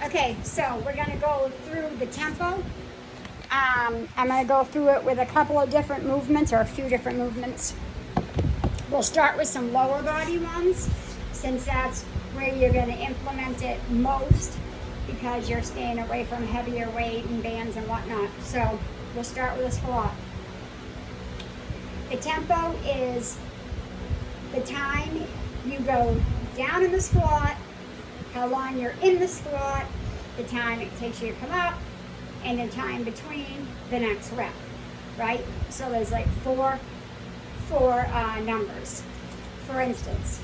Okay, so we're gonna go through the tempo. I'm gonna go through it with a couple of different movements or a few different movements. We'll start with some lower body ones since that's where you're gonna implement it most because you're staying away from heavier weight and bands and whatnot. So we'll start with a squat. The tempo is the time you go down in the squat, how long you're in the squat, the time it takes you to come up, and the time between the next rep, right? So there's like four numbers. For instance,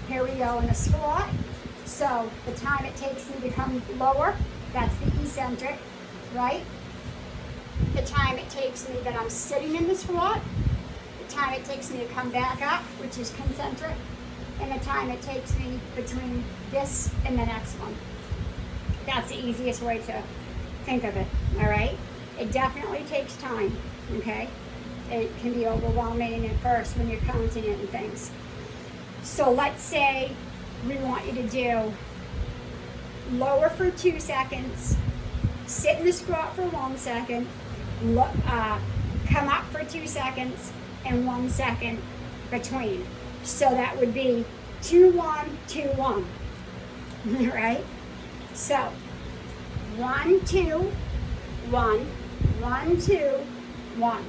here we go in a squat. So the time it takes me to come lower, that's the eccentric, right? The time it takes me that I'm sitting in the squat, the time it takes me to come back up, which is concentric, and the time it takes me between this and the next one. That's the easiest way to think of it, all right? It definitely takes time, okay? It can be overwhelming at first when you're counting it and things. So let's say we want you to do lower for 2 seconds, sit in the squat for 1 second, come up for 2 seconds, and 1 second between. So that would be 2-1, 2-1, right? So 1, 2, 1, 1, 2, 1,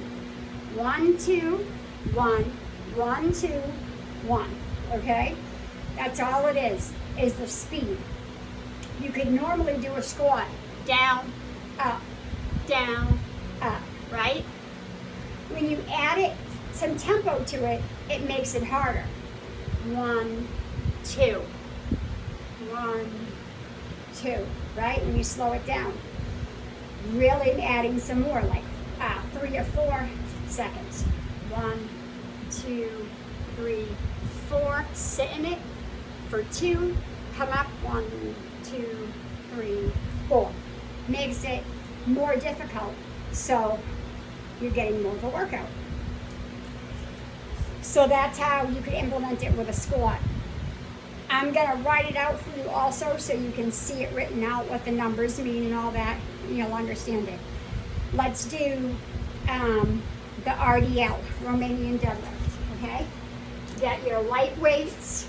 1, 2, 1, 1, 2, 1, okay? That's all it is the speed. You could normally do a squat down, up, right? When you add some tempo to it, it makes it harder. 1, 2, 1, 2, right? When you slow it down. Really adding some more, like 3 or 4 seconds. 1, 2, 3, 4. Sit in it for 2. Come up. 1, 2, 3, 4. Makes it more difficult, so you're getting more of a workout. So that's how you could implement it with a squat. I'm gonna write it out for you also so you can see it written out, what the numbers mean and all that, and you'll understand it. Let's do the RDL, Romanian deadlift, okay? You got your light weights,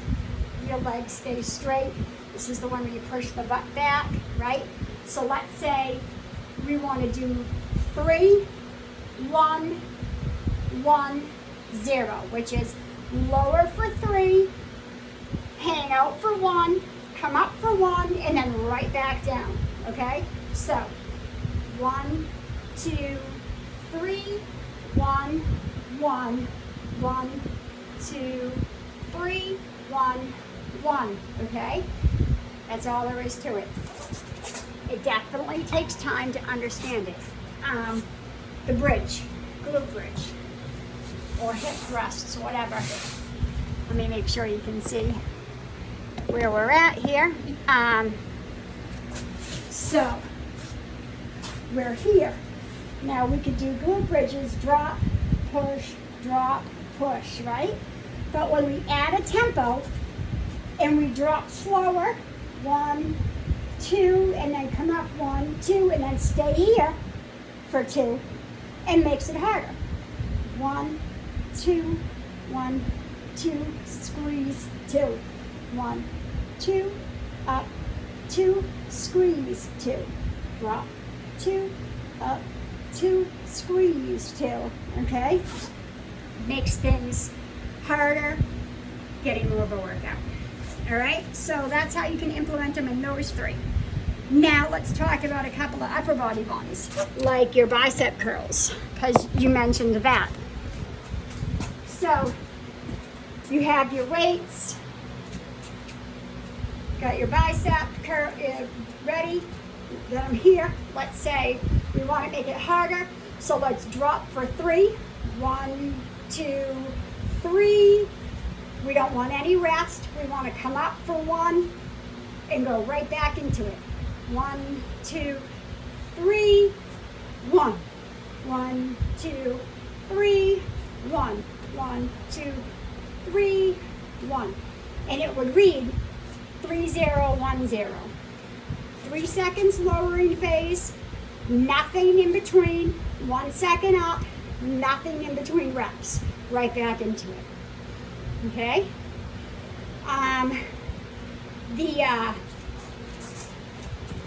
your legs stay straight. This is the one where you push the butt back, right? So let's say we wanna do 3, 1, 1, 0, which is lower for 3, hang out for 1, come up for 1, and then right back down, okay? So 1, 2, 3, 1, 1, 1, 2, 3, 1, 1, okay? That's all there is to it. It definitely takes time to understand it. The bridge, glute bridge, or hip thrusts, whatever. Let me make sure you can see where we're at here. So we're here. Now we could do glute bridges, drop, push, right? But when we add a tempo and we drop slower, 1, 2, and then come up 1, 2, and then stay here for 2, and makes it harder. 1, 2, 1, 2, squeeze, 2, 1, 2, up, 2, squeeze, 2, drop, 2, up, 2, squeeze, 2, okay? Makes things harder, getting more of a workout. All right, so that's how you can implement them in those 3. Now let's talk about a couple of upper body ones, like your bicep curls, because you mentioned that. So you have your weights, got your bicep curl ready, got them here. Let's say we want to make it harder, so let's drop for 3. 1, 2, 3. We don't want any rest. We want to come up for 1 and go right back into it. 1, 2, 3, 1. 1, 2, 3, 1. 1, 2, 3, 1. And it would read 3, 0, 1, 0. 3 seconds lowering phase, nothing in between, 1 second up, nothing in between reps, right back into it. Okay?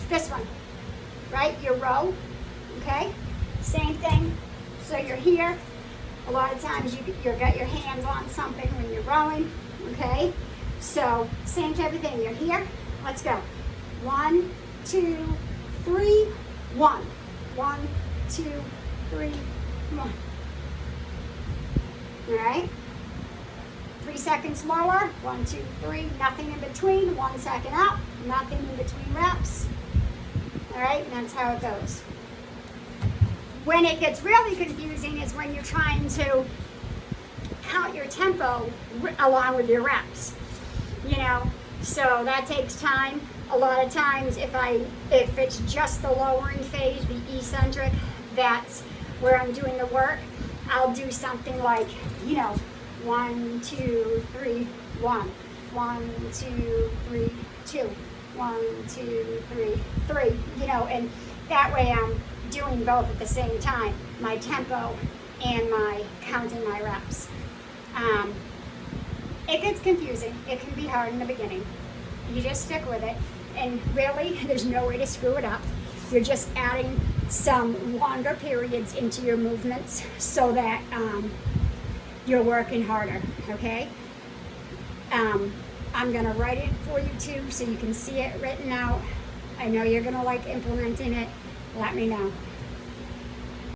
This one, right? Your row, okay? Same thing. So you're here. A lot of times you've got your hands on something when you're rowing, okay? So same type of thing. You're here. Let's go. 1, 2, 3, 1. 1, 2, 3, 1. All right? 3 seconds lower. 1, 2, 3. Nothing in between. 1 second up. Nothing in between reps. All right? And that's how it goes. When it gets really confusing is when you're trying to count your tempo along with your reps. You know, so that takes time. A lot of times if it's just the lowering phase, the eccentric, that's where I'm doing the work, I'll do something like, you know, 1, 2, 3, 1. 1, 2, 3, 2. 1, 2, 3, 3. You know, and that way I'm doing both at the same time, my tempo and my counting my reps. It gets confusing. It can be hard in the beginning. You just stick with it. And really, there's no way to screw it up. You're just adding some longer periods into your movements so that you're working harder, okay? I'm going to write it for you too so you can see it written out. I know you're going to like implementing it. Let me know.